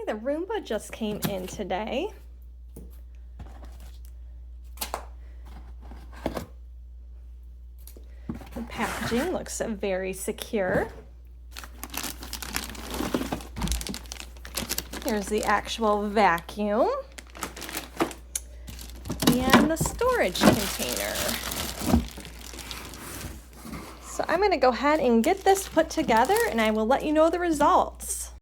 the Roomba just came in today. The packaging looks very secure. Here's the actual vacuum and the storage container. So I'm going to go ahead and get this put together and I will let you know the results.